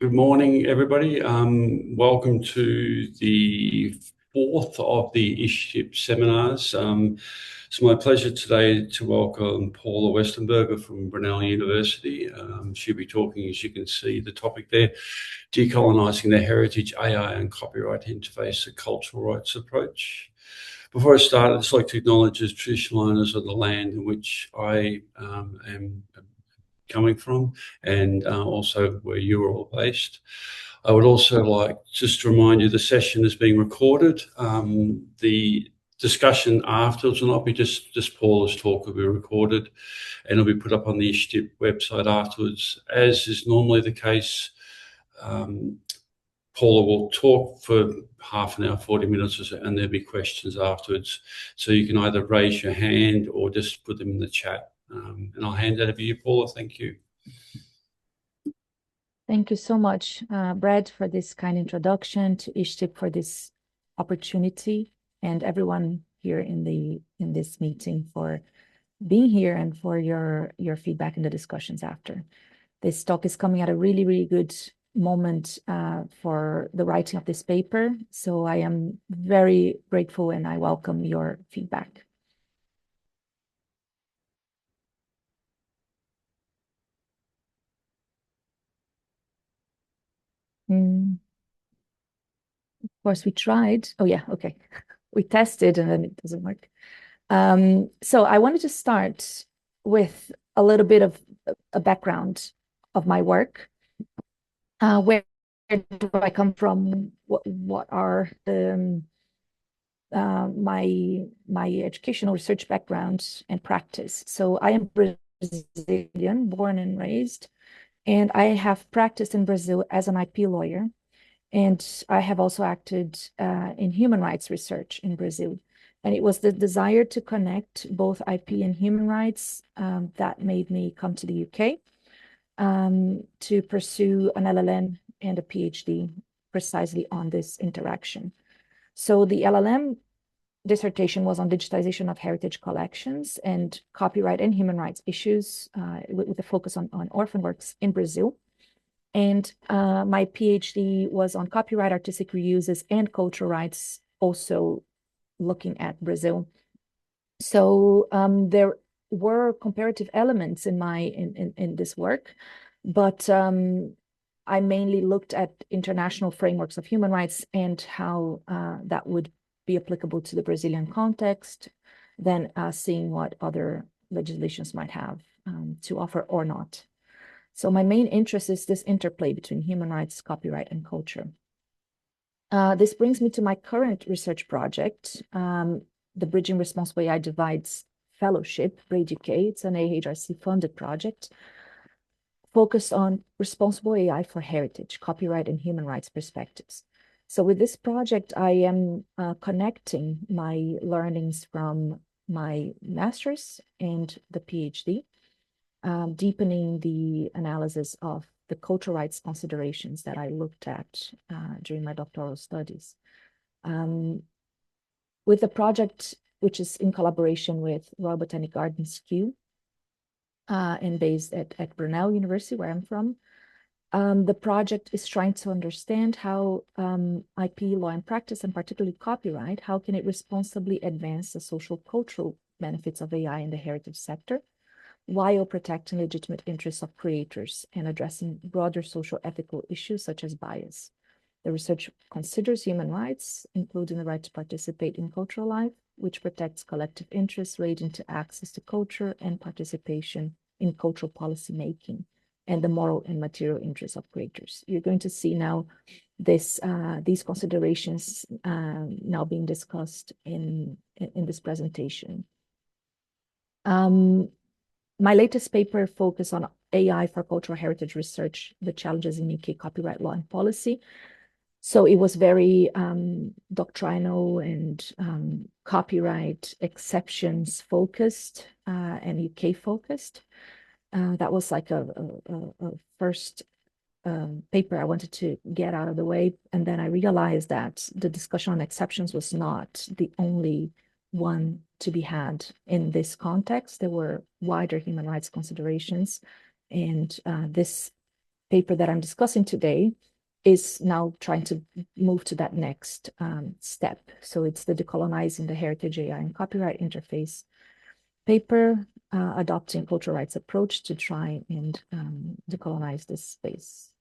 Good morning, everybody. Welcome to the fourth of the ISHTIP seminars. It's my pleasure today to welcome Paula Westenberger from Brunel University. She'll be talking, as you can see, the topic there, Decolonising the Heritage, AI and Copyright Interface, a Cultural Rights Approach. Before I start, I'd just like to acknowledge the traditional owners of the land in which I am coming from, and also where you're all based. I would also like just to remind you the session is being recorded. The discussion afterwards will not be just Paula's talk, will be recorded and it'll be put up on the ISHTIP website afterwards. As is normally the case, Paula will talk for half an hour, 40 minutes or so, and there'll be questions afterwards. So you can either raise your hand or just put them in the chat. And I'll hand that over to you, Paula. Thank you. Thank you so much, Brad, for this kind introduction, to ISHTIP for this opportunity, and everyone here in this meeting for being here and for your feedback and the discussions after. This talk is coming at a really, really good moment for the writing of this paper. So I am very grateful and I welcome your feedback. Of course, we tried. Oh, yeah, okay. We tested and then it doesn't work. So I wanted to start with a little bit of a background of my work. Where do I come from? What are my educational research background and practice? So I am Brazilian, born and raised, and I have practiced in Brazil as an IP lawyer. And I have also acted in human rights research in Brazil. And it was the desire to connect both IP and human rights that made me come to the UK to pursue an LLM and a PhD precisely on this interaction. So the LLM dissertation was on digitization of heritage collections and copyright and human rights issues with a focus on orphan works in Brazil. And my PhD was on copyright, artistic reuses, and cultural rights, also looking at Brazil. So there were comparative elements in this work, but I mainly looked at international frameworks of human rights and how that would be applicable to the Brazilian context, then seeing what other legislations might have to offer or not. So my main interest is this interplay between human rights, copyright, and culture. This brings me to my current research project, the Bridging Responsible AI Divides Fellowship, BRADUK. It's an AHRC-funded project focused on responsible AI for heritage, copyright, and human rights perspectives. So with this project, I am connecting my learnings from my master's and the PhD, deepening the analysis of the cultural rights considerations that I looked at during my doctoral studies. With the project, which is in collaboration with Royal Botanic Gardens Kew and based at Brunel University, where I'm from, the project is trying to understand how IP law and practice, and particularly copyright, how can it responsibly advance the social cultural benefits of AI in the heritage sector, while protecting legitimate interests of creators and addressing broader social ethical issues such as bias. The research considers human rights, including the right to participate in cultural life, which protects collective interests relating to access to culture and participation in cultural policy making, and the moral and material interests of creators. You're going to see now these considerations now being discussed in this presentation. My latest paper focused on AI for cultural heritage research, the challenges in UK copyright law and policy. So it was very doctrinal and copyright exceptions focused and UK focused. That was like a first paper I wanted to get out of the way. And then I realized that the discussion on exceptions was not the only one to be had in this context. There were wider human rights considerations, and this paper that I'm discussing today is now trying to move to that next step. So it's the Decolonizing the Heritage AI and Copyright Interface paper, adopting cultural rights approach to try and decolonize this space.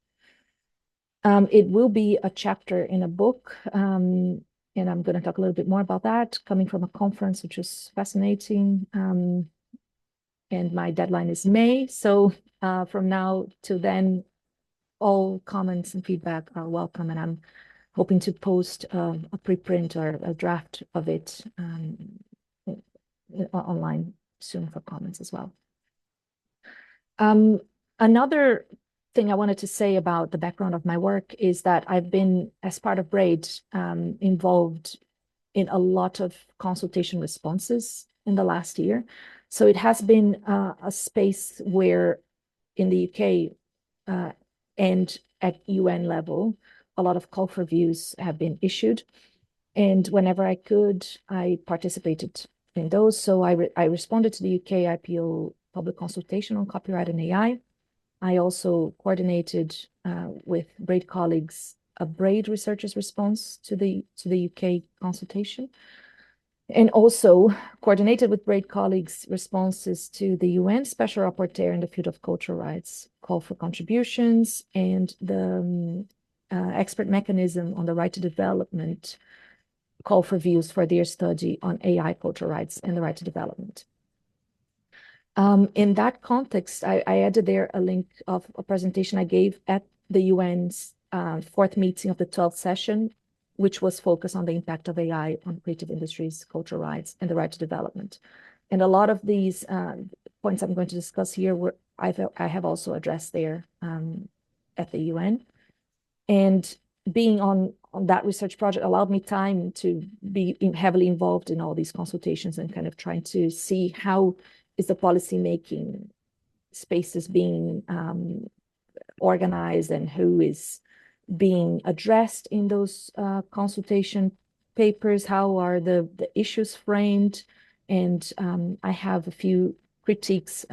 It will be a chapter in a book, and I'm going to talk a little bit more about that, coming from a conference, which is fascinating. And my deadline is May. So from now to then, all comments and feedback are welcome. And I'm hoping to post a preprint or a draft of it online soon for comments as well. Another thing I wanted to say about the background of my work is that I've been, as part of BRAID, involved in a lot of consultation responses in the last year. So it has been a space where in the UK and at UN level, a lot of call for views have been issued. And whenever I could, I participated in those. So I responded to the UK IPO public consultation on copyright and AI. I also coordinated with BRAID colleagues a BRAID researchers response to the UK consultation, and also coordinated with BRAID colleagues responses to the UN Special Rapporteur in the field of cultural rights call for contributions, and the expert mechanism on the right to development call for views for their study on AI cultural rights and the right to development. In that context, I added there a link of a presentation I gave at the UN's fourth meeting of the 12th session, which was focused on the impact of AI on creative industries, cultural rights, and the right to development. And a lot of these points I'm going to discuss here I have also addressed there at the UN. And being on that research project allowed me time to be heavily involved in all these consultations and kind of trying to see how is the policy-making spaces being organized and who is being addressed in those consultation papers, how are the issues framed, and I have a few critiques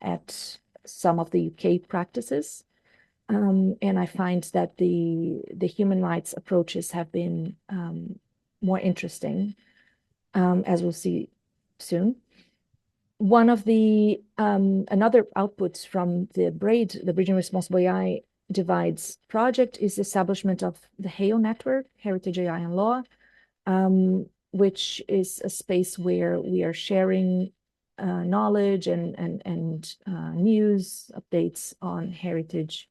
at some of the UK practices. And I find that the human rights approaches have been more interesting, as we'll see soon. One of the another outputs from the BRAID, the Bridging Responsible AI Divides project, is the establishment of the HAIL network, Heritage AI and Law, which is a space where we are sharing knowledge and news updates on heritage,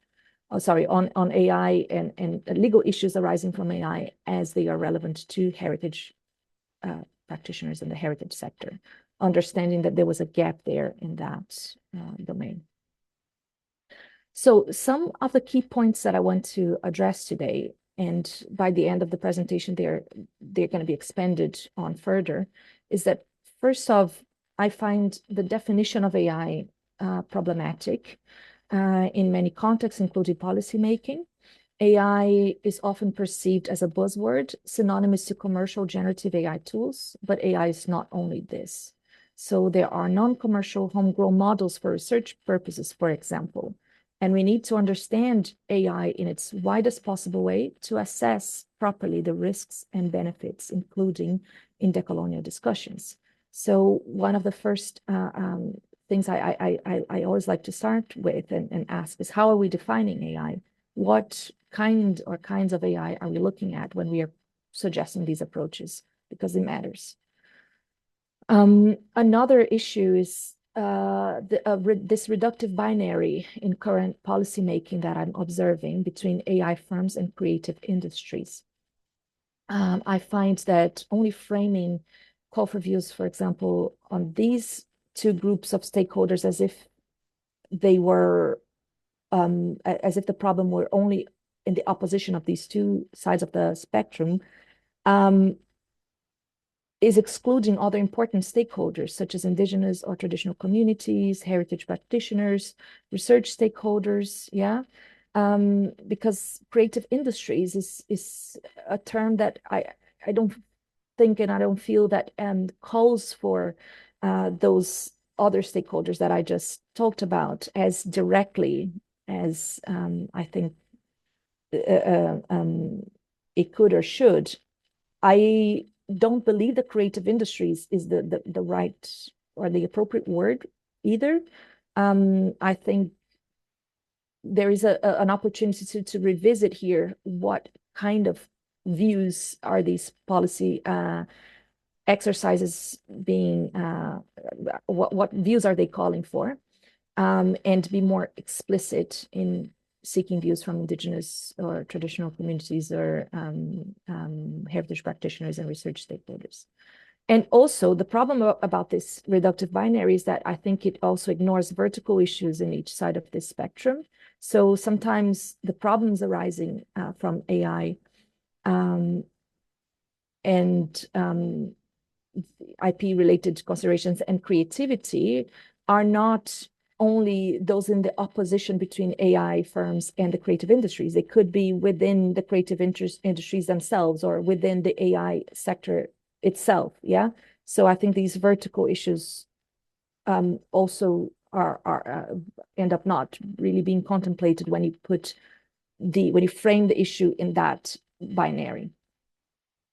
on AI and legal issues arising from AI as they are relevant to heritage practitioners in the heritage sector, understanding that there was a gap there in that domain. So some of the key points that I want to address today, and by the end of the presentation, they're going to be expanded on further, is that first off, I find the definition of AI problematic in many contexts, including policymaking. AI is often perceived as a buzzword, synonymous to commercial generative AI tools, but AI is not only this. So there are non-commercial homegrown models for research purposes, for example, and we need to understand AI in its widest possible way to assess properly the risks and benefits, including in decolonial discussions. So one of the first things I always like to start with and ask is, how are we defining AI? What kind or kinds of AI are we looking at when we are suggesting these approaches? Because it matters. Another issue is this reductive binary in current policymaking that I'm observing between AI firms and creative industries. I find that only framing call for views, for example, on these two groups of stakeholders as if they were, as if the problem were only in the opposition of these two sides of the spectrum, is excluding other important stakeholders, such as indigenous or traditional communities, heritage practitioners, research stakeholders, because creative industries is a term that I don't think and I don't feel that calls for those other stakeholders that I just talked about as directly as I think it could or should. I don't believe the creative industries is the right or the appropriate word either. I think there is an opportunity to revisit here what kind of views are these policy exercises being, what views are they calling for, and be more explicit in seeking views from indigenous or traditional communities or heritage practitioners and research stakeholders. And also the problem about this reductive binary is that I think it also ignores vertical issues in each side of this spectrum. So sometimes the problems arising from AI and IP-related considerations and creativity are not only those in the opposition between AI firms and the creative industries. They could be within the creative industries themselves or within the AI sector itself. Yeah. So I think these vertical issues also are end up not really being contemplated when you frame the issue in that binary.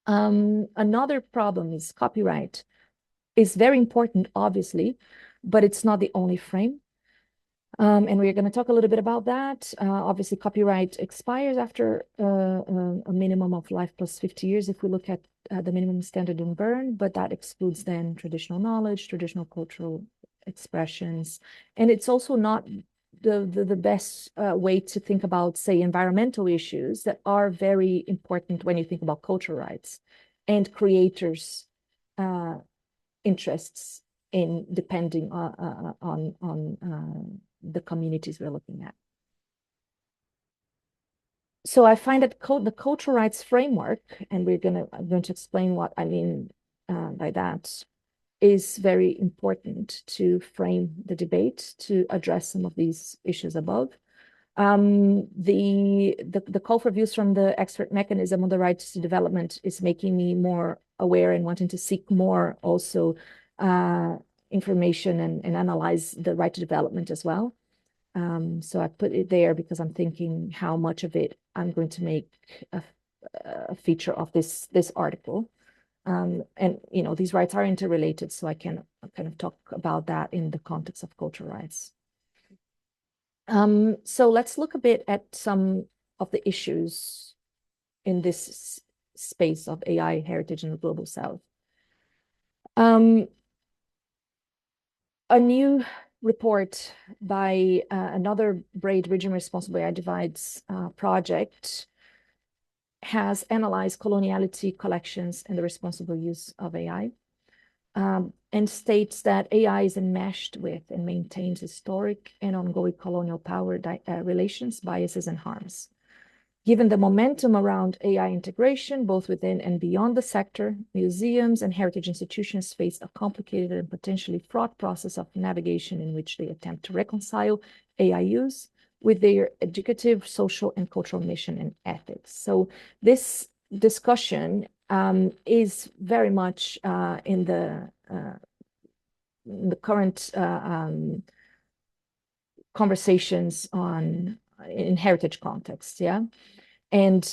Another problem is copyright is very important, obviously, but it's not the only frame. And we're going to talk a little bit about that. Obviously, copyright expires after a minimum of life plus 50 years if we look at the minimum standard in Berne, but that excludes then traditional knowledge, traditional cultural expressions. And it's also not the best way to think about, say, environmental issues that are very important when you think about cultural rights and creators' interests in depending on the communities we're looking at. So I find that the cultural rights framework, and I'm going to explain what I mean by that, is very important to frame the debate to address some of these issues above. The call for views from the expert mechanism on the rights to development is making me more aware and wanting to seek more also information and analyze the right to development as well. So I put it there because I'm thinking how much of it I'm going to make a feature of this article. And these rights are interrelated, so I can kind of talk about that in the context of cultural rights. So let's look a bit at some of the issues in this space of AI heritage in the Global South. A new report by another Braid Region Responsible AI Divides project has analyzed coloniality collections and the responsible use of AI, and states that AI is enmeshed with and maintains historic and ongoing colonial power relations, biases, and harms. Given the momentum around AI integration, both within and beyond the sector, museums and heritage institutions face a complicated and potentially fraught process of navigation in which they attempt to reconcile AI use with their educative, social, and cultural mission and ethics. So this discussion is very much in the current conversations in heritage context, yeah. And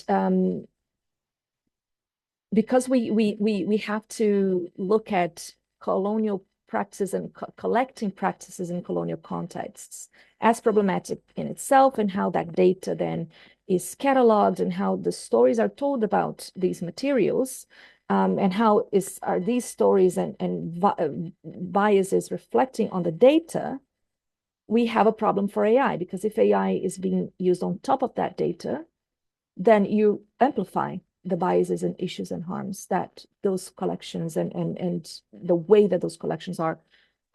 because we have to look at colonial practices and collecting practices in colonial contexts as problematic in itself, and how that data then is cataloged, and how the stories are told about these materials, and how are these stories and biases reflecting on the data. We have a problem for AI, because if AI is being used on top of that data, then you amplify the biases and issues and harms that those collections and the way that those collections are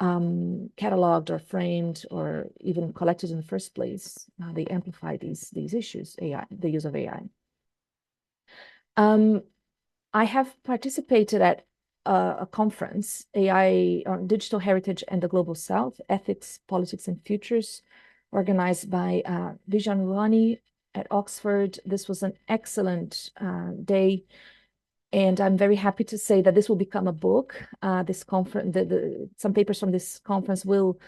cataloged or framed or even collected in the first place. They amplify these issues, the use of AI. I have participated at a conference, AI on Digital Heritage and the Global South, Ethics, Politics, and Futures, organized by Vijan Ruhani at Oxford. This was an excellent day, and I'm very happy to say that this will become a book. This conference, some papers from this conference will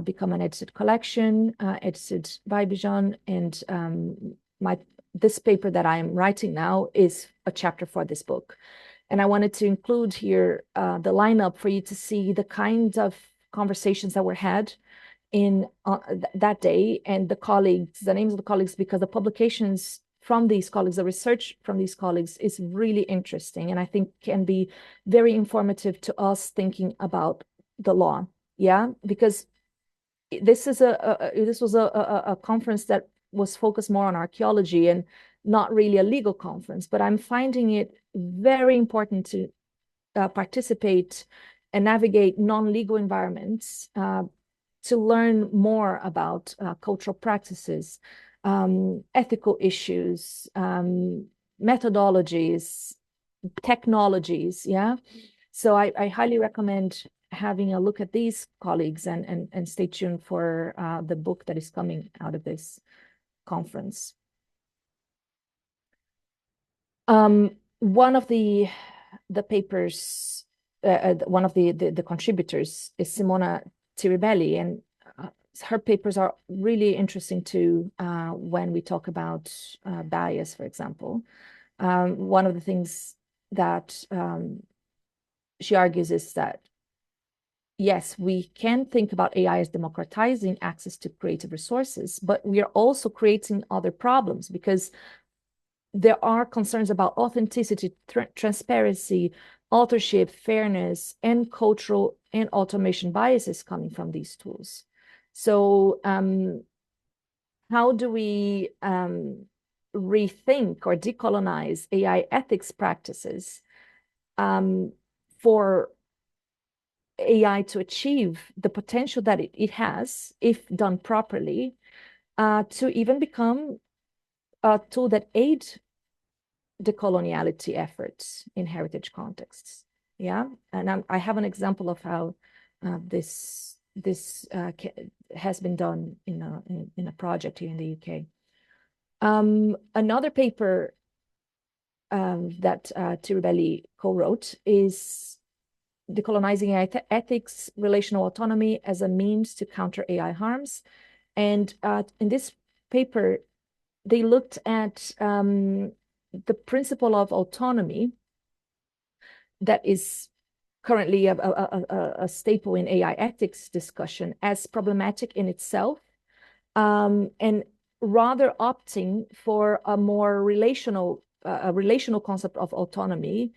become an edited collection, edited by Bijan, and this paper that I am writing now is a chapter for this book. And I wanted to include here the lineup for you to see the kinds of conversations that were had in that day, and the colleagues, the names of the colleagues, because the publications from these colleagues, the research from these colleagues is really interesting, and I think can be very informative to us thinking about the law. Yeah, because this was a conference that was focused more on archaeology and not really a legal conference, but I'm finding it very important to participate and navigate non-legal environments to learn more about cultural practices, ethical issues, methodologies, technologies. Yeah. So I highly recommend having a look at these colleagues and stay tuned for the book that is coming out of this conference. One of the papers, one of the contributors is Simona Tiribelli, and her papers are really interesting too when we talk about bias, for example. One of the things that she argues is that, yes, we can think about AI as democratizing access to creative resources, but we are also creating other problems because there are concerns about authenticity, transparency, authorship, fairness, and cultural and automation biases coming from these tools. So how do we rethink or decolonize AI ethics practices for AI to achieve the potential that it has, if done properly, to even become a tool that aids decoloniality efforts in heritage contexts? Yeah, and I have an example of how this has been done in a project here in the UK. Another paper that Tiribelli co-wrote is Decolonizing AI Ethics, Relational Autonomy as a Means to Counter AI Harms. And in this paper, they looked at the principle of autonomy that is currently a staple in AI ethics discussion as problematic in itself, and rather opting for a more relational concept of autonomy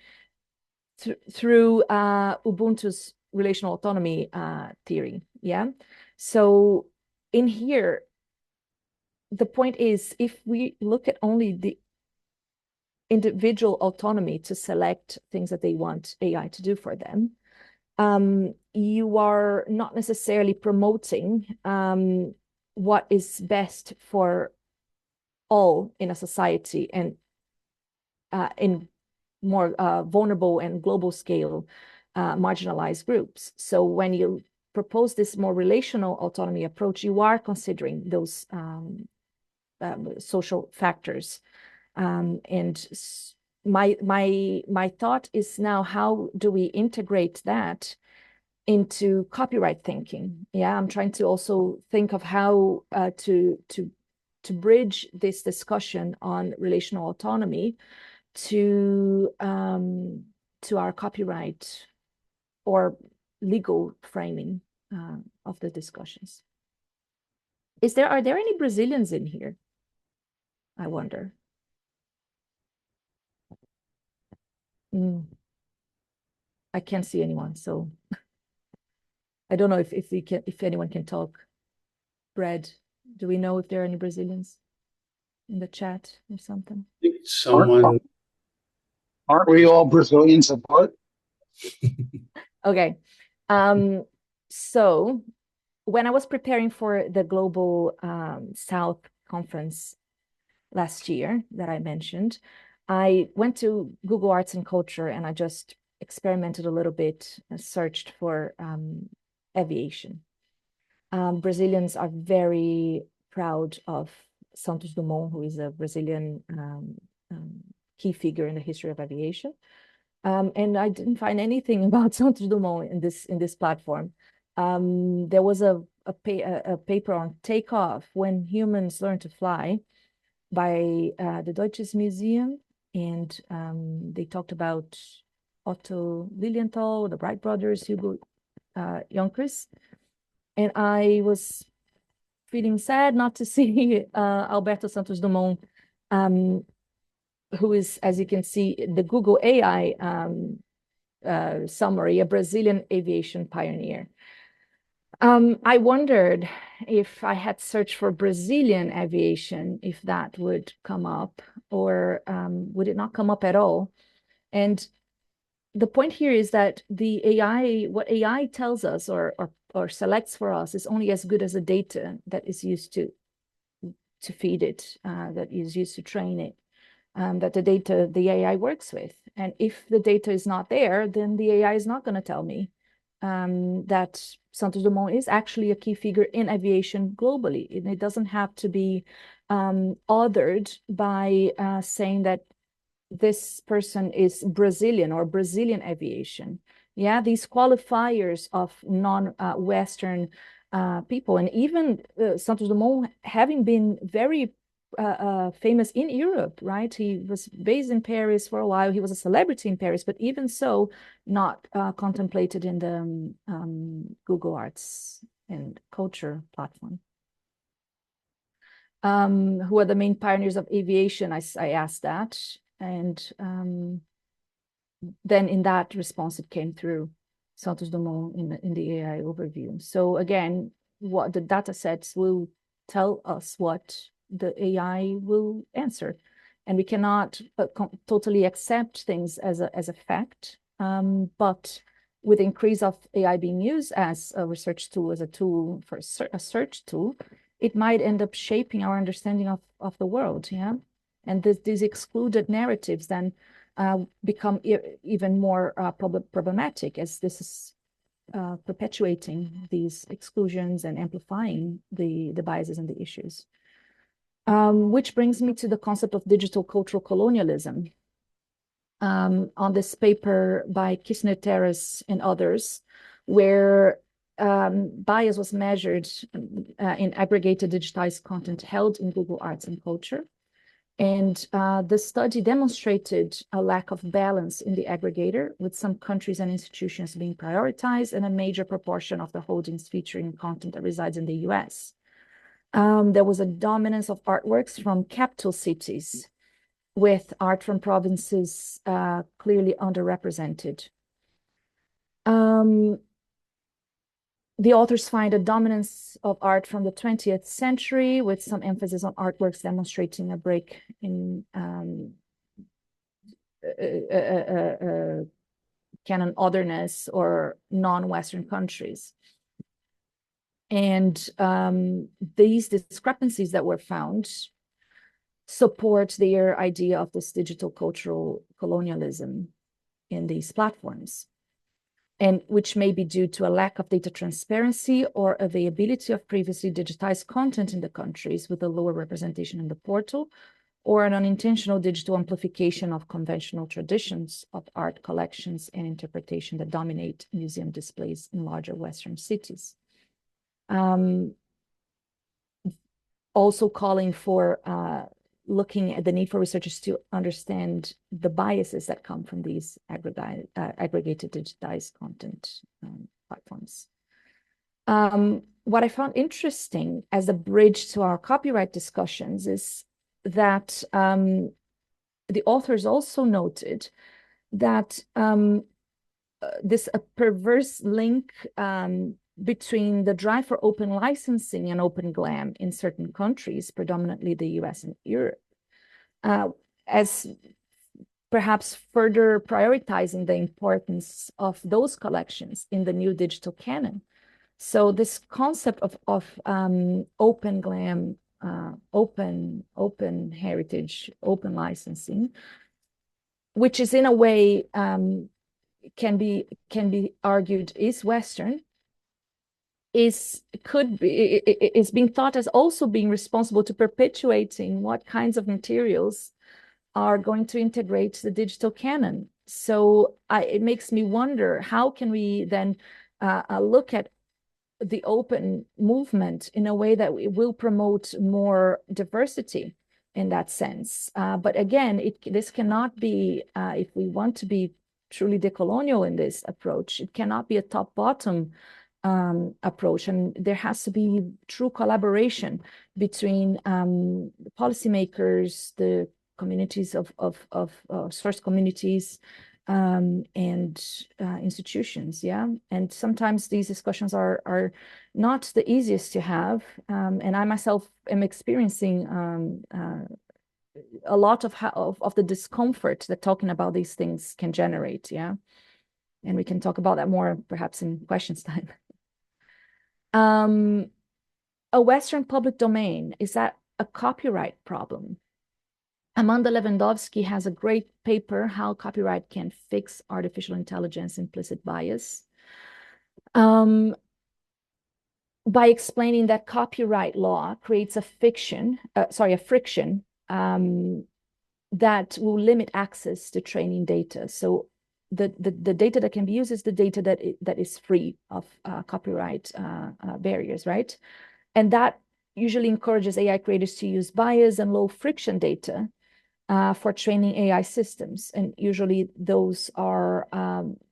through Ubuntu's relational autonomy theory. Yeah. So in here, the point is, if we look at only the individual autonomy to select things that they want AI to do for them, you are not necessarily promoting what is best for all in a society and in more vulnerable and global scale marginalized groups. So when you propose this more relational autonomy approach, you are considering those social factors. And my thought is now, how do we integrate that into copyright thinking? Yeah, I'm trying to also think of how to bridge this discussion on relational autonomy to our copyright or legal framing of the discussions. Are there any Brazilians in here? I wonder. I can't see anyone, so I don't know if anyone can talk. Brad, do we know if there are any Brazilians in the chat or something? I think someone. Aren't we all Brazilians at heart? Okay. So when I was preparing for the Global South conference last year that I mentioned, I went to Google Arts and Culture and I just experimented a little bit and searched for aviation. Brazilians are very proud of Santos Dumont, who is a Brazilian key figure in the history of aviation. And I didn't find anything about Santos Dumont in this platform. There was a a paper on Takeoff, When Humans Learn to Fly, by the Deutsches Museum, and they talked about Otto Lilienthal, the Wright brothers, Hugo Jonckers, and I was feeling sad not to see Alberto Santos Dumont, who is, as you can see, the Google AI summary, a Brazilian aviation pioneer. I wondered if I had searched for Brazilian aviation, if that would come up, or would it not come up at all? And the point here is that the AI, what AI tells us or selects for us, is only as good as the data that is used to feed it, that is used to train it, that the AI works with. And if the data is not there, then the AI is not going to tell me that Santos Dumont is actually a key figure in aviation globally. It doesn't have to be authored by saying that this person is Brazilian or Brazilian aviation. Yeah, these qualifiers of non-Western people, and even Santos Dumont having been very famous in Europe, right? He was based in Paris for a while. He was a celebrity in Paris, but even so, not contemplated in the Google Arts and Culture platform. Who are the main pioneers of aviation? I asked that. And then in that response, it came through Santos Dumont in the AI overview. So again, what the data sets will tell us what the AI will answer. And we cannot totally accept things as a fact. But with the increase of AI being used as a research tool, as a tool for a search tool, it might end up shaping our understanding of the world, yeah? And these excluded narratives then become even more problematic, as this is perpetuating these exclusions and amplifying the biases and the issues. Which brings me to the concept of digital cultural colonialism. On this paper by Kissner, Terrace, and others, where bias was measured in aggregated digitized content held in Google Arts and Culture. And the study demonstrated a lack of balance in the aggregator, with some countries and institutions being prioritized and a major proportion of the holdings featuring content that resides in the US. There was a dominance of artworks from capital cities, with art from provinces clearly underrepresented. The authors find a dominance of art from the 20th century, with some emphasis on artworks demonstrating a break in canon otherness or non-Western countries. And these discrepancies that were found support their idea of this digital cultural colonialism in these platforms, and which may be due to a lack of data transparency or availability of previously digitized content in the countries with a lower representation in the portal, or an unintentional digital amplification of conventional traditions of art collections and interpretation that dominate museum displays in larger Western cities. Also calling for looking at the need for researchers to understand the biases that come from these aggregated digitized content platforms. What I found interesting as a bridge to our copyright discussions is that the authors also noted that this perverse link between the drive for open licensing and open glam in certain countries, predominantly the US and Europe, as perhaps further prioritizing the importance of those collections in the new digital canon. So this concept of open glam, open heritage, open licensing, which is in a way can be argued is Western, is being thought as also being responsible to perpetuating what kinds of materials are going to integrate the digital canon. So it makes me wonder, how can we then look at the open movement in a way that it will promote more diversity in that sense. But again, this cannot be, if we want to be truly decolonial in this approach, it cannot be a top-bottom approach, and there has to be true collaboration between the policymakers, the communities of source communities, and institutions, yeah. And sometimes these discussions are not the easiest to have, and I myself am experiencing a lot of the discomfort that talking about these things can generate, yeah. And we can talk about that more perhaps in questions time. A Western public domain, is that a copyright problem? Amanda Lewandowski has a great paper, How Copyright Can Fix Artificial Intelligence Implicit Bias, by explaining that copyright law creates a friction that will limit access to training data. So the data that can be used is the data that is free of copyright barriers, right? And that usually encourages AI creators to use bias and low friction data for training AI systems. And usually those are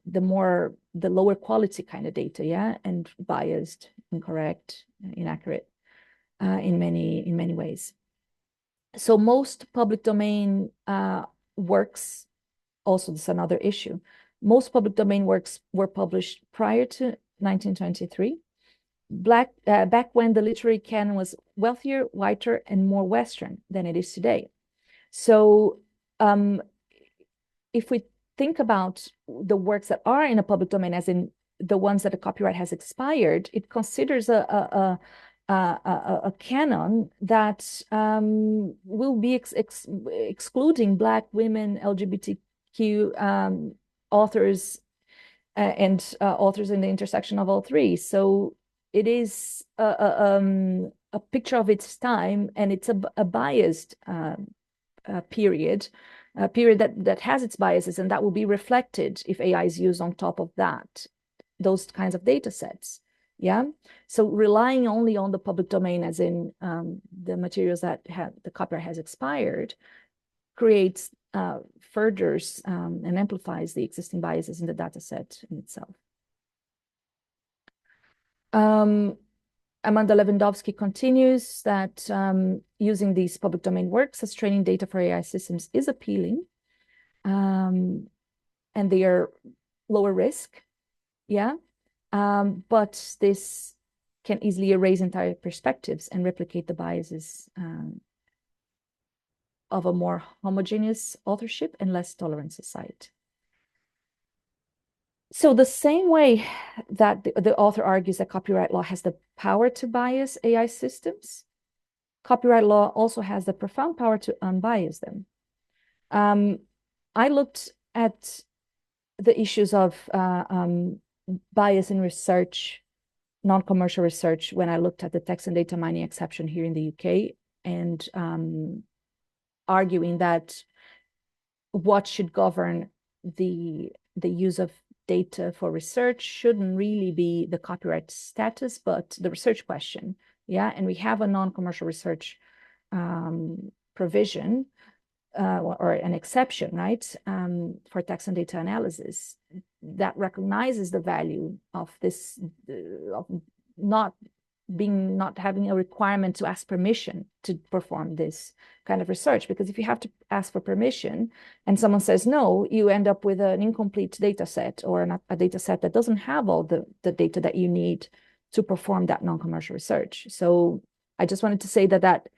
the lower quality kind of data, yeah, and biased, incorrect, inaccurate in many ways. So most public domain works, also this is another issue. Most public domain works were published prior to 1923. Back when the literary canon was wealthier, whiter, and more Western than it is today. So if we think about the works that are in a public domain, as in the ones that the copyright has expired, it considers a canon that will be excluding Black, women, LGBTQ authors, and authors in the intersection of all three. So it is a picture of its time, and it's a biased period that has its biases, and that will be reflected if AI is used on top of that, those kinds of data sets. Yeah. So relying only on the public domain, as in the materials that the copyright has expired, creates furthers and amplifies the existing biases in the data set in itself. Amanda Lewandowski continues that using these public domain works as training data for AI systems is appealing, and they are lower risk, yeah, but this can easily erase entire perspectives and replicate the biases of a more homogeneous authorship and less tolerant society. So the same way that the author argues that copyright law has the power to bias AI systems, copyright law also has the profound power to unbias them. I looked at the issues of bias in research, non-commercial research, when I looked at the text and data mining exception here in the UK, and arguing that what should govern the use of data for research shouldn't really be the copyright status, but the research question. Yeah, and we have a non-commercial research provision or an exception, right, for text and data analysis that recognizes the value of this, of not having a requirement to ask permission to perform this kind of research. Because if you have to ask for permission and someone says no, you end up with an incomplete data set, or a data set that doesn't have all the data that you need to perform that non-commercial research. So I just wanted to say that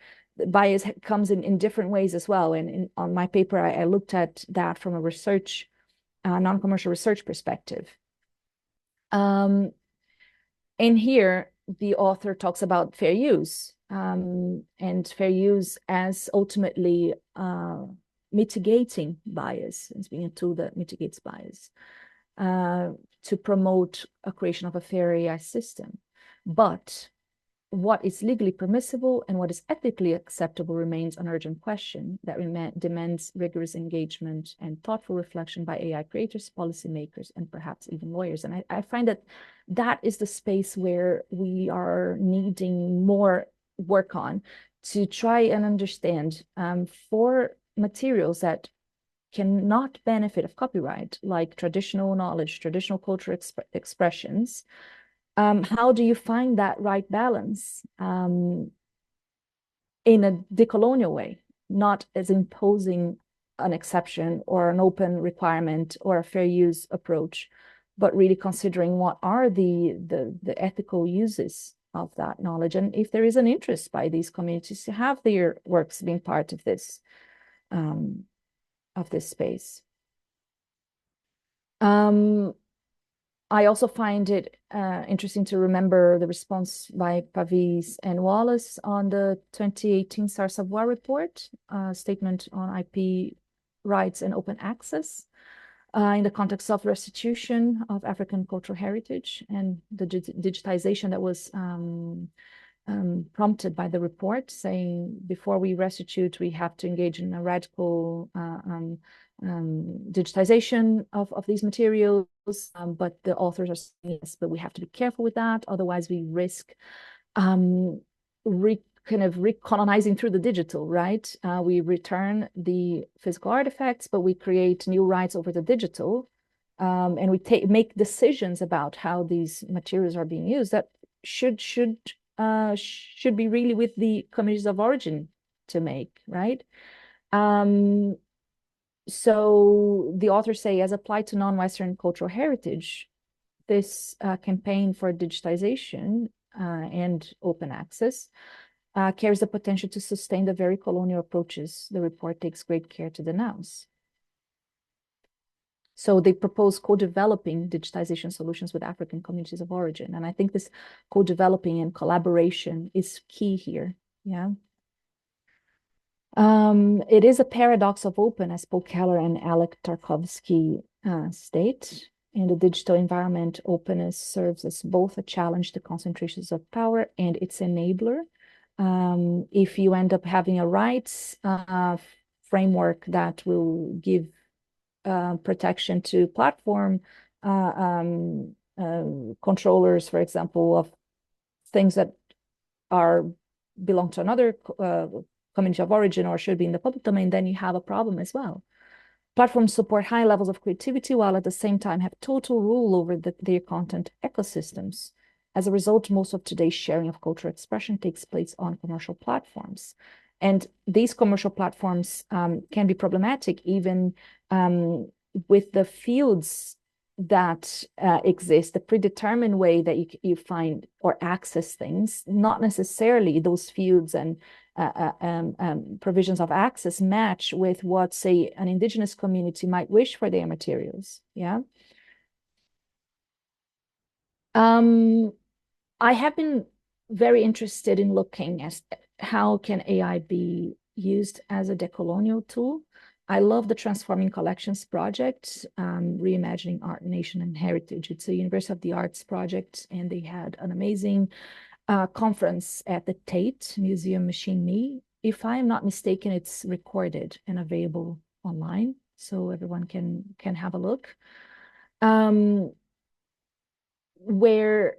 bias comes in different ways as well. And on my paper, I looked at that from a research, non-commercial research perspective. And here, the author talks about fair use, and fair use as ultimately mitigating bias, as being a tool that mitigates bias, to promote a creation of a fair AI system. But what is legally permissible and what is ethically acceptable remains an urgent question that demands rigorous engagement and thoughtful reflection by AI creators, policymakers, and perhaps even lawyers. And I find that that is the space where we are needing more work on to try and understand for materials that cannot benefit of copyright, like traditional knowledge, traditional cultural expressions. How do you find that right balance in a decolonial way, not as imposing an exception or an open requirement or a fair use approach, but really considering what are the ethical uses of that knowledge, and if there is an interest by these communities to have their works being part of this space. I also find it interesting to remember the response by Pavis and Wallace on the 2018 Sarsavoir report, statement on IP rights and open access in the context of restitution of African cultural heritage and the digitization that was prompted by the report, saying before we restitute, we have to engage in a radical digitization of these materials, but the authors are saying yes, but we have to be careful with that, otherwise we risk kind of recolonizing through the digital, right? We return the physical artifacts, but we create new rights over the digital, and we make decisions about how these materials are being used that should be really with the communities of origin to make, right? So the authors say, as applied to non-Western cultural heritage, this campaign for digitization and open access carries the potential to sustain the very colonial approaches the report takes great care to denounce. So they propose co-developing digitization solutions with African communities of origin. And I think this co-developing and collaboration is key here, yeah. It is a paradox of open, as Paul Keller and Alec Tarkovsky state. In the digital environment, openness serves as both a challenge to concentrations of power and its enabler. If you end up having a rights framework that will give protection to platform controllers, for example, of things that belong to another community of origin or should be in the public domain, then you have a problem as well. Platforms support high levels of creativity while at the same time have total rule over their content ecosystems. As a result, most of today's sharing of cultural expression takes place on commercial platforms. And these commercial platforms can be problematic even with the fields that exist, the predetermined way that you find or access things, not necessarily those fields and provisions of access match with what, say, an indigenous community might wish for their materials, yeah? I have been very interested in looking at how can AI be used as a decolonial tool. I love the Transforming Collections project, Reimagining Art, Nation, and Heritage. It's a University of the Arts project, and they had an amazing conference at the Tate Museum Machine Me. If I am not mistaken, it's recorded and available online, so everyone can have a look. Where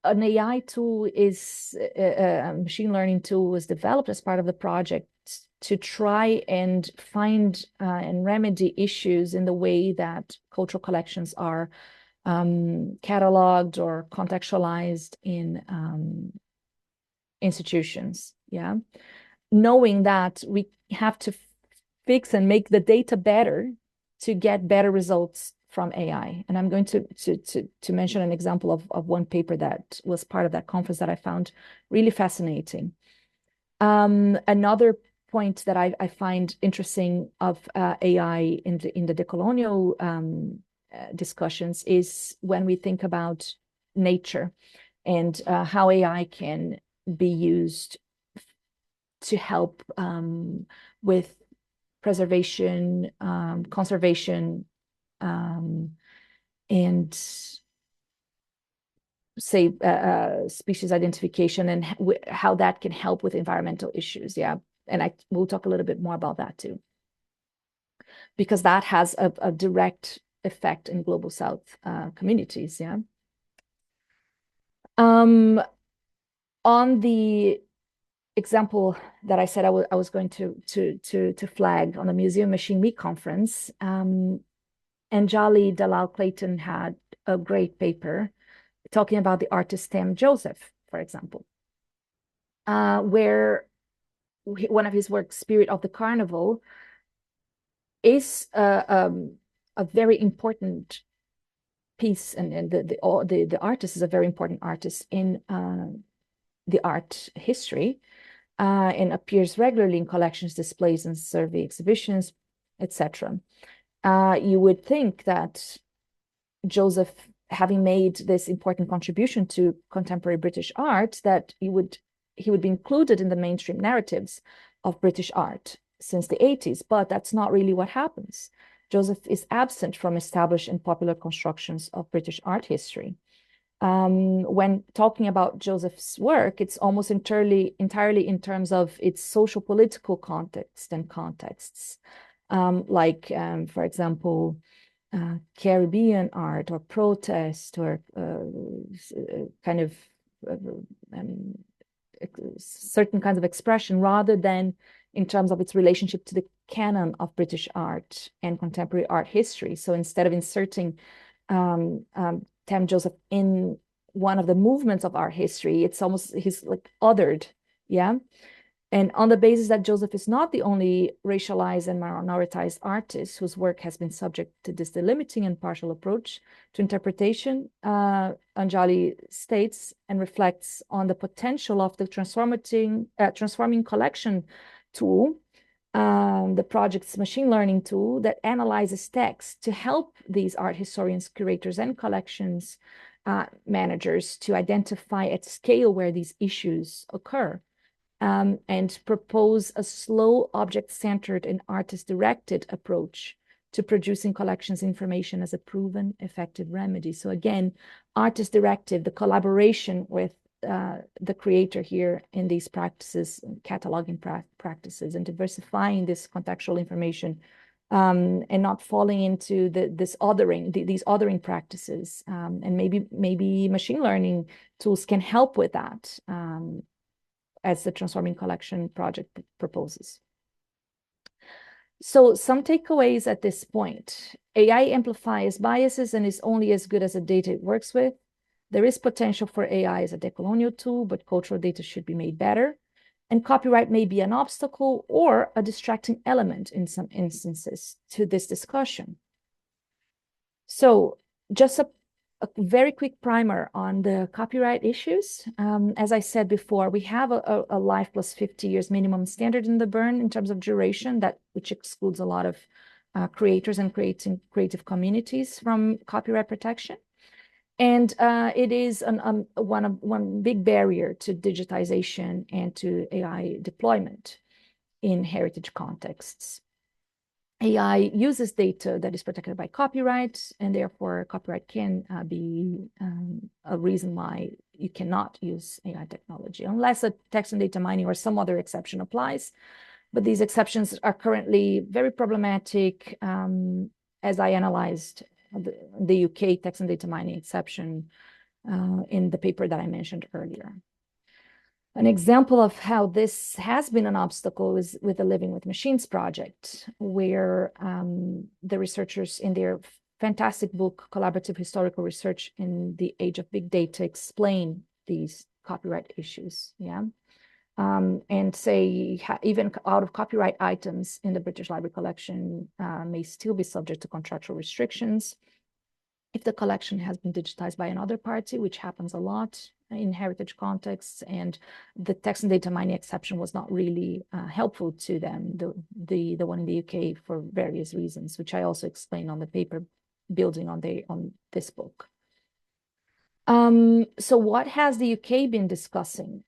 an AI tool is, a machine learning tool was developed as part of the project to try and find and remedy issues in the way that cultural collections are cataloged or contextualized in institutions, yeah? Knowing that we have to fix and make the data better to get better results from AI. And I'm going to mention an example of one paper that was part of that conference that I found really fascinating. Another point that I find interesting of AI in the decolonial discussions is when we think about nature and how AI can be used to help with preservation, conservation, and say, species identification and how that can help with environmental issues. Yeah, and we'll talk a little bit more about that too, because that has a direct effect in global South communities. Yeah. On the example that I said I was going to flag on the Museum Machine Week conference, Anjali Dalal Clayton had a great paper talking about the artist Tam Joseph, for example, where one of his works, Spirit of the Carnival, is a very important piece, and the artist is a very important artist in the art history, and appears regularly in collections, displays, and survey exhibitions, etc. You would think that Joseph, having made this important contribution to contemporary British art, that he would be included in the mainstream narratives of British art since the 80s, but that's not really what happens. Joseph is absent from established and popular constructions of British art history. When talking about Joseph's work, it's almost entirely in terms of its social political context and contexts, for example, Caribbean art or protest or kind of certain kinds of expression, rather than in terms of its relationship to the canon of British art and contemporary art history. So instead of inserting Tam Joseph in one of the movements of art history, it's almost he's like othered, yeah. And on the basis that Joseph is not the only racialized and minoritized artist whose work has been subject to this delimiting and partial approach to interpretation, Anjali states and reflects on the potential of the transforming collection tool, the project's machine learning tool that analyzes text to help these art historians, curators, and collections managers to identify at scale where these issues occur. And propose a slow, object-centered and artist-directed approach to producing collections information as a proven, effective remedy. So again, artist-directed, the collaboration with the creator here in these practices, cataloging practices, and diversifying this contextual information, and not falling into these othering practices. And maybe machine learning tools can help with that, as the Transforming Collection project proposes. So some takeaways at this point: AI amplifies biases and is only as good as the data it works with. There is potential for AI as a decolonial tool, but cultural data should be made better. And copyright may be an obstacle or a distracting element in some instances to this discussion. So just a very quick primer on the copyright issues. As I said before, we have a life plus 50 years minimum standard in the Berne in terms of duration, which excludes a lot of creators and creative communities from copyright protection. And it is one big barrier to digitization and to AI deployment in heritage contexts. AI uses data that is protected by copyright, and therefore copyright can be a reason why you cannot use AI technology, unless a text and data mining or some other exception applies. But these exceptions are currently very problematic, as I analyzed the UK text and data mining exception in the paper that I mentioned earlier. An example of how this has been an obstacle is with the Living with Machines project, where the researchers in their fantastic book, Collaborative Historical Research in the Age of Big Data, explain these copyright issues, yeah? And say even out of copyright items in the British Library collection may still be subject to contractual restrictions if the collection has been digitized by another party, which happens a lot in heritage contexts, and the text and data mining exception was not really helpful to them, the one in the UK, for various reasons, which I also explain on the paper building on this book. So what has the UK been discussing?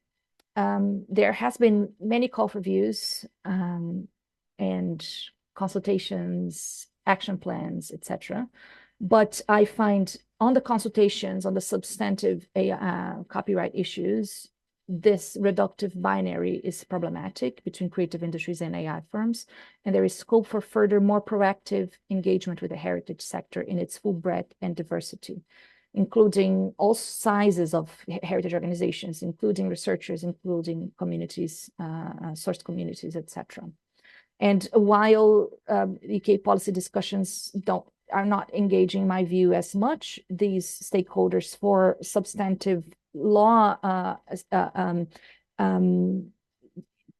There has been many call for views and consultations, action plans, etc. But I find on the consultations on the substantive copyright issues, this reductive binary is problematic between creative industries and AI firms, and there is scope for further, more proactive engagement with the heritage sector in its full breadth and diversity, including all sizes of heritage organizations, including researchers, including communities, source communities, etc. And while UK policy discussions are not engaging, in my view, as much, these stakeholders for substantive law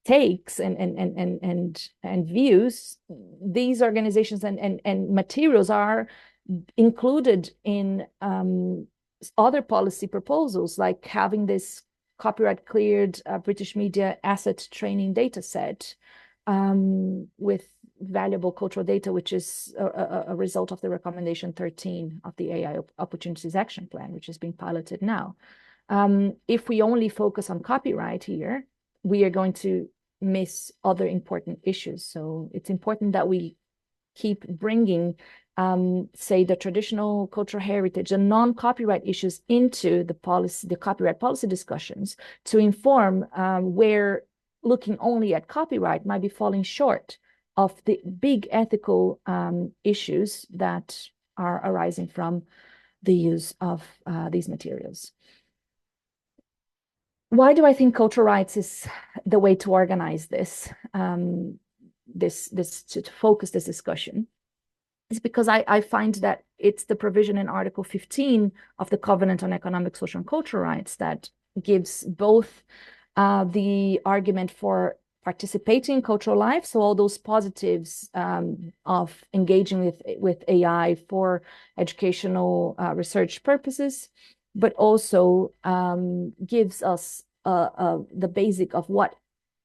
takes and views, these organizations and materials are included in other policy proposals, like having this copyright cleared British media asset training data set with valuable cultural data, which is a result of the recommendation 13 of the AI Opportunities Action Plan, which is being piloted now. If we only focus on copyright here, we are going to miss other important issues. So it's important that we keep bringing, say, the traditional cultural heritage and non-copyright issues into the copyright policy discussions to inform where looking only at copyright might be falling short of the big ethical issues that are arising from the use of these materials. Why do I think cultural rights is the way to organize this, to focus this discussion? It's because I find that it's the provision in Article 15 of the Covenant on Economic, Social, and Cultural Rights that gives both the argument for participating in cultural life, so all those positives of engaging with AI for educational research purposes, but also gives us the basic of what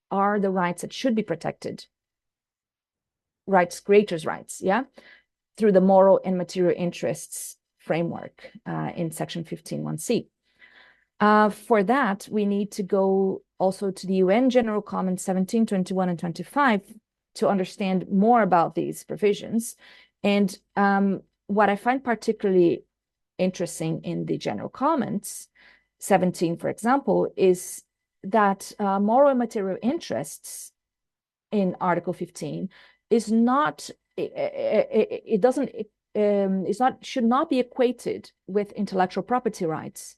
are the rights that should be protected, creators' rights, yeah, through the moral and material interests framework in Section 15(1)(c). For that, we need to go also to the UN General Comments 17, 21, and 25 to understand more about these provisions. And what I find particularly interesting in the General Comments 17, for example, is that moral and material interests in Article 15 is not, should not be equated with intellectual property rights.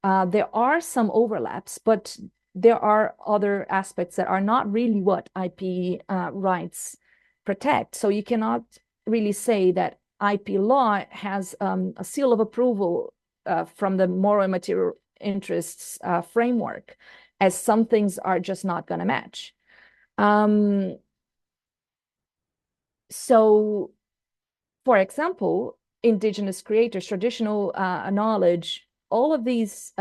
There are some overlaps, but there are other aspects that are not really what IP rights protect. So you cannot really say that IP law has a seal of approval from the moral and material interests framework, as some things are just not going to match. So, for example, indigenous creators, traditional knowledge, all of these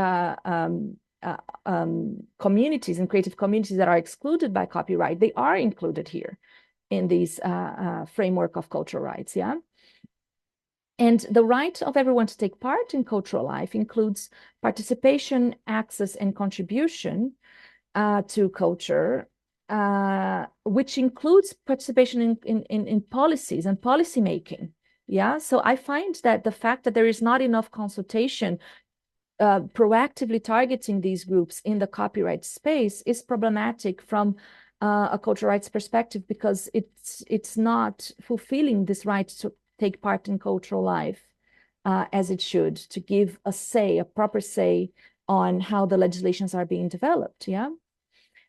communities and creative communities that are excluded by copyright, they are included here in these framework of cultural rights, yeah? And the right of everyone to take part in cultural life includes participation, access, and contribution to culture, which includes participation in policies and policy making. Yeah, so I find that the fact that there is not enough consultation proactively targeting these groups in the copyright space is problematic from a cultural rights perspective, because it's not fulfilling this right to take part in cultural life as it should, to give a proper say on how the legislations are being developed, yeah?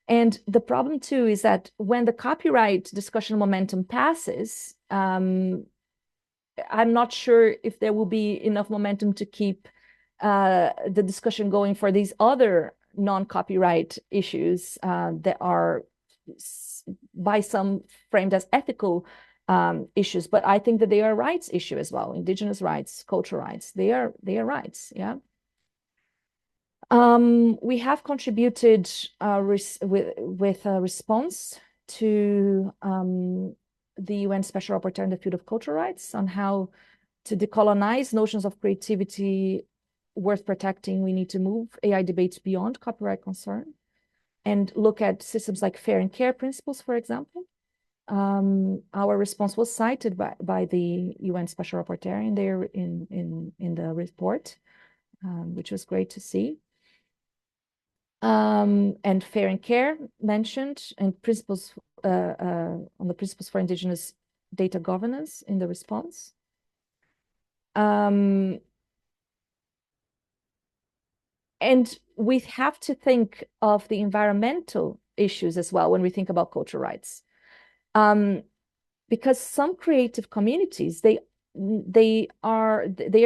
And the problem too is that when the copyright discussion momentum passes, I'm not sure if there will be enough momentum to keep the discussion going for these other non-copyright issues that are by some framed as ethical issues, but I think that they are rights issue as well. Indigenous rights, cultural rights, they are rights, yeah. We have contributed with a response to the UN Special Rapporteur in the field of cultural rights on how to decolonize notions of creativity worth protecting. We need to move AI debates beyond copyright concern and look at systems like fair and care principles, for example, Our response was cited by the UN Special Rapporteur in there in the report, which was great to see. And fair and care mentioned, and principles on the principles for indigenous data governance in the response. And we have to think of the environmental issues as well when we think about cultural rights. Because some creative communities, their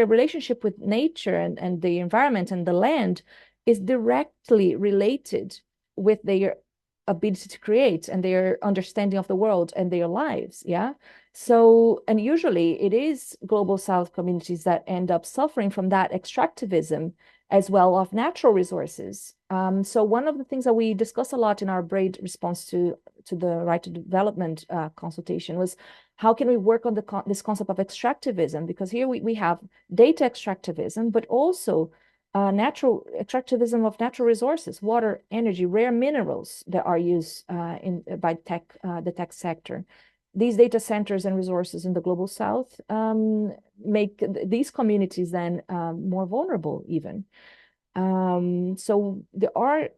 relationship with nature and the environment and the land is directly related with their ability to create and their understanding of the world and their lives. Yeah. So, and usually it is global South communities that end up suffering from that extractivism as well of natural resources. So one of the things that we discuss a lot in our BRAID response to the right to development consultation was how can we work on this concept of extractivism? Because here we have data extractivism, but also natural extractivism of natural resources, water, energy, rare minerals that are used by the tech sector. These data centers and resources in the global South make these communities then more vulnerable even. So there are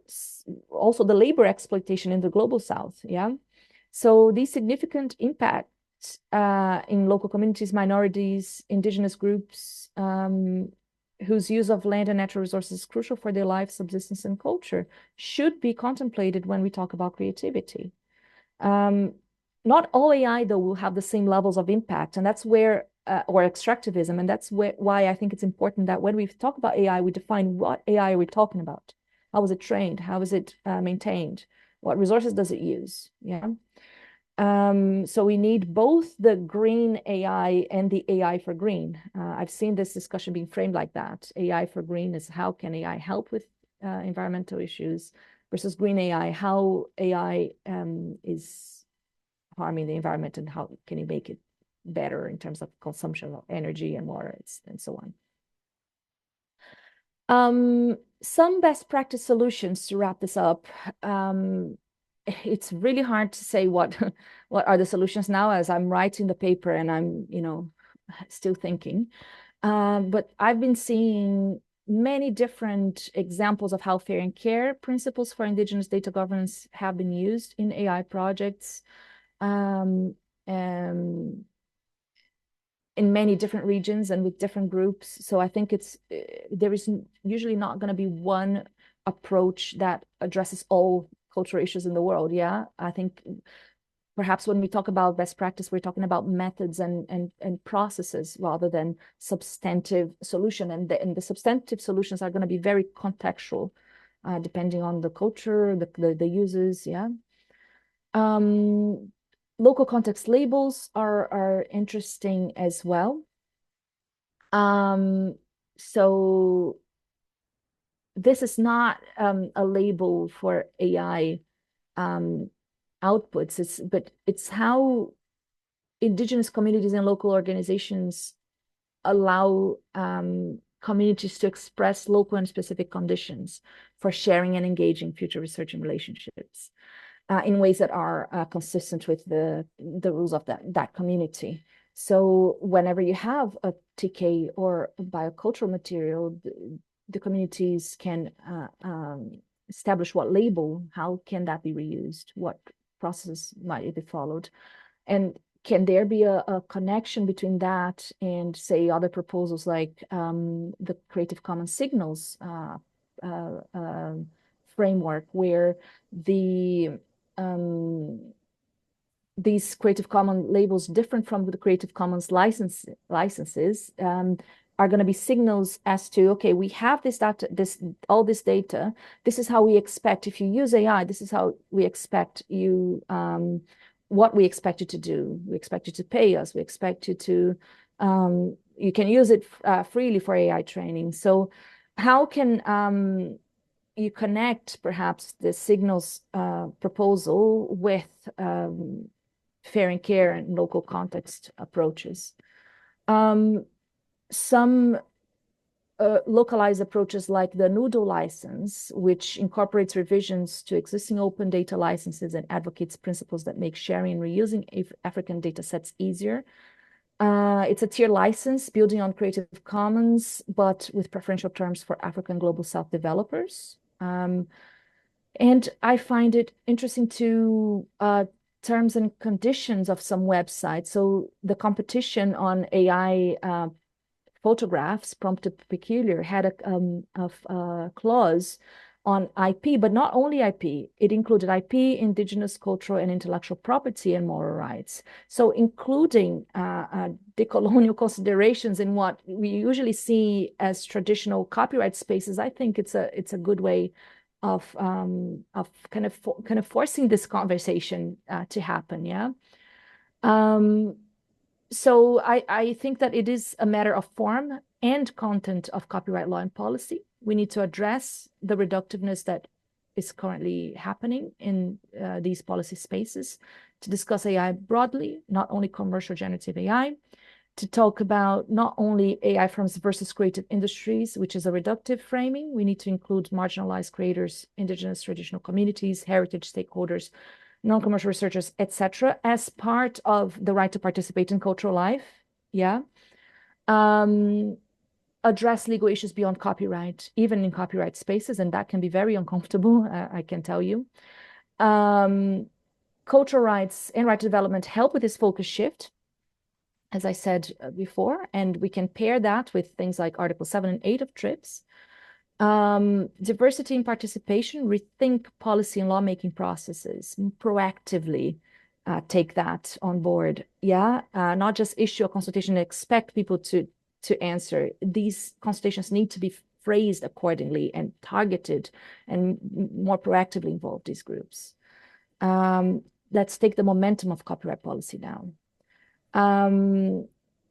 also the labor exploitation in the global South, yeah? So these significant impacts in local communities, minorities, indigenous groups, whose use of land and natural resources is crucial for their life, subsistence, and culture, should be contemplated when we talk about creativity. Not all AI, though, will have the same levels of impact, and that's where, or extractivism, and that's why I think it's important that when we talk about AI, we define what AI are we talking about? How is it trained? How is it maintained? What resources does it use? Yeah. So we need both the green AI and the AI for green. I've seen this discussion being framed like that. AI for green is how can AI help with environmental issues versus green AI, how AI is harming the environment and how can you make it better in terms of consumption of energy and water and so on. Some best practice solutions to wrap this up. It's really hard to say what are the solutions now as I'm writing the paper and I'm, still thinking. But I've been seeing many different examples of how fair and care principles for indigenous data governance have been used in AI projects in many different regions and with different groups. So I think there is usually not going to be one approach that addresses all cultural issues in the world. Yeah, I think perhaps when we talk about best practice, we're talking about methods and processes rather than substantive solution. And the substantive solutions are going to be very contextual, depending on the culture, the users. Yeah. Local context labels are interesting as well. So this is not a label for AI outputs, but it's how indigenous communities and local organizations allow communities to express local and specific conditions for sharing and engaging future research and relationships in ways that are consistent with the rules of that community. So whenever you have a TK or a biocultural material, the communities can establish what label, how can that be reused, what process might it be followed, and can there be a connection between that and, say, other proposals like the Creative Commons signals framework, where these Creative Commons labels, different from the Creative Commons licenses, are going to be signals as to, okay, we have this data, all this data. This is how we expect, if you use AI, this is how we expect you, what we expect you to do. We expect you to pay us. We expect you to, you can use it freely for AI training. So how can you connect perhaps the signals proposal with fair and care and local context approaches? Some localized approaches like the Noodle license, which incorporates revisions to existing open data licenses and advocates principles that make sharing and reusing African data sets easier. It's a tier license building on Creative Commons, but with preferential terms for African Global South developers. And I find it interesting to terms and conditions of some websites. So the competition on AI photographs prompted peculiar had a clause on IP, but not only IP. It included IP, indigenous, cultural, and intellectual property and moral rights. So including decolonial considerations in what we usually see as traditional copyright spaces, I think it's a good way of kind of forcing this conversation to happen. Yeah. So I think that it is a matter of form and content of copyright law and policy. We need to address the reductiveness that is currently happening in these policy spaces, to discuss AI broadly, not only commercial generative AI, to talk about not only AI firms versus creative industries, which is a reductive framing. We need to include marginalized creators, indigenous traditional communities, heritage stakeholders, non-commercial researchers, etc., as part of the right to participate in cultural life. Yeah. Address legal issues beyond copyright, even in copyright spaces, and that can be very uncomfortable, I can tell you. Cultural rights and right to development help with this focus shift, as I said before, and we can pair that with things like Article 7 and 8 of TRIPS. Diversity and participation, rethink policy and lawmaking processes, proactively take that on board. Yeah, not just issue a consultation and expect people to answer. These consultations need to be phrased accordingly and targeted and more proactively involve these groups. Let's take the momentum of copyright policy down.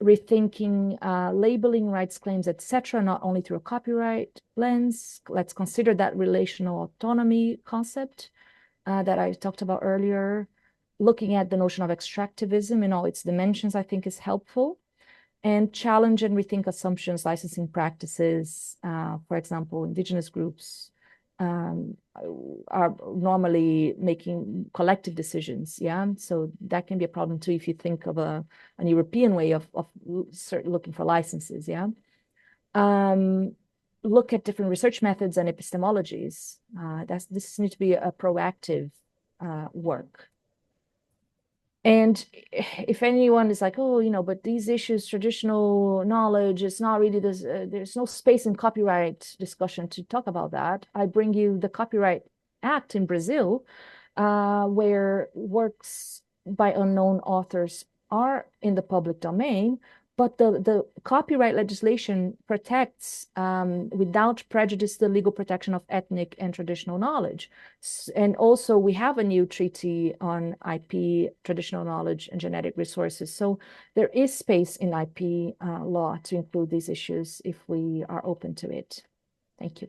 Rethinking labeling, rights claims, etc., not only through a copyright lens. Let's consider that relational autonomy concept that I talked about earlier. Looking at the notion of extractivism in all its dimensions, I think, is helpful. And challenge and rethink assumptions, licensing practices. For example, indigenous groups are normally making collective decisions. Yeah, so that can be a problem too if you think of an European way of looking for licenses. Yeah, look at different research methods and epistemologies. This needs to be a proactive work. And if anyone is like, oh, but these issues, traditional knowledge, it's not really this, there's no space in copyright discussion to talk about that. I bring you the Copyright Act in Brazil, where works by unknown authors are in the public domain, but the copyright legislation protects, without prejudice, the legal protection of ethnic and traditional knowledge. And also we have a new treaty on IP, traditional knowledge, and genetic resources. So there is space in IP law to include these issues if we are open to it. Thank you.